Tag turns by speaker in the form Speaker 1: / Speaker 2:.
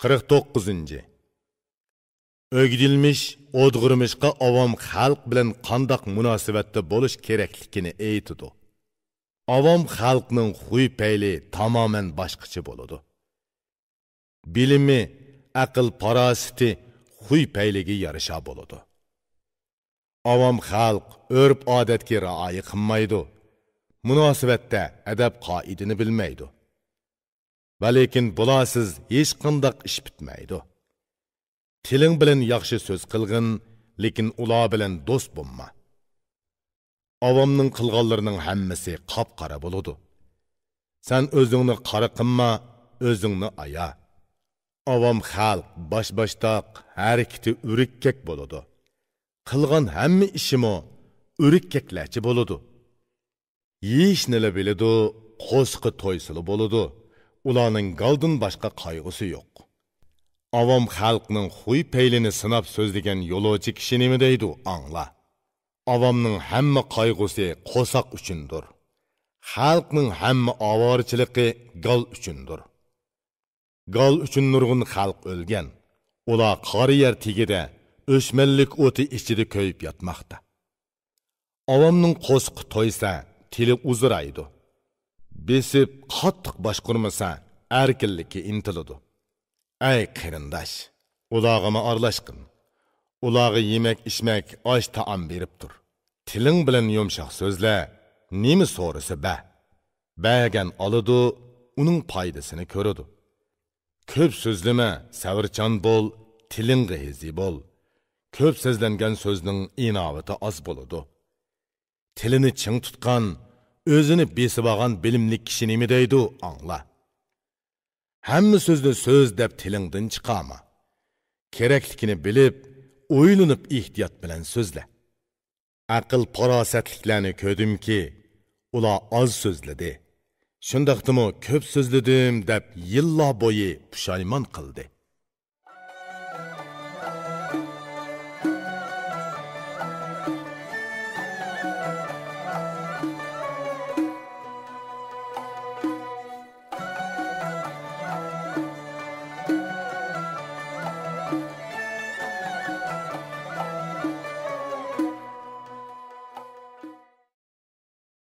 Speaker 1: 49. Ögidilmiş, odg'urmishqa avom xalq bilan qandaq munosabatda bo'lish kerakligini aytdi. Avom xalqning xuy payli tamoman boshqacha bo'ladi. Bilimi, aql parosati xuy payliga yarasha bo'ladi. Avom xalq urf odatga rioya qilmaydi. Munosabatda adab qoidani bilmaydi. Va lekin bularsiz hech qanday ish bitmaydi. Tiling bilan yaxshi so'z qilgin, lekin ular bilan do'st bo'lma. Avomning qilganlarining hammasi qop-qora bo'ladi. Sen o'zingni qora qilma, o'zingni aya. Avom xalq bosh-boshdoq, harakati urikkak bo'ladi. Qilgan hamma ishimi urikkaklarcha bo'ladi. Yeyishni biladi, qo'sqi to'ysili bo'ladi. Ularning galdan boshqa qayg'usi yo'q. Avom xalqning xuy peylini sinab so'zlagan yo'lovchi kishi nima deydi, angla. Avomning hamma qayg'usi qo'saq uchundir. Xalqning hamma ovorchiligi gal uchundir. Gal uchun nurg'un xalq o'lgan. Ular qori yer tigida o'smanlik o'ti ichida ko'yib yotmoqda. Avomning qo'sqi to'ysa, tili uzraydi. Besib qattiq boshqurmasa, erkinlikka intiladi. Ey qarindosh, ularga aralashqin. Ularga yemek-içmek, osh taom berib tur. Tiling bilan yumshoq so'zla, nima so'rasa ba. Bagan oladi, uning foydasini ko'radi. Ko'p so'zlama, savrchan bo'l, tilingga hezi bo'l. Ko'p so'zlangan so'zning inovati oz bo'ladi. Tilini ching tutgan, o'zini besib olgan bilimli kishi nima deydi, angla. Hamma so'zni so'z deb tilingdan chiqarma. Kerakligini bilib, o'ylanib ehtiyot bilan so'zla. Aql farosatliklarni ko'rdimki, ular oz so'zladi. Shundaqdimi ko'p so'zladim deb yillar bo'yi pushaymon qildi.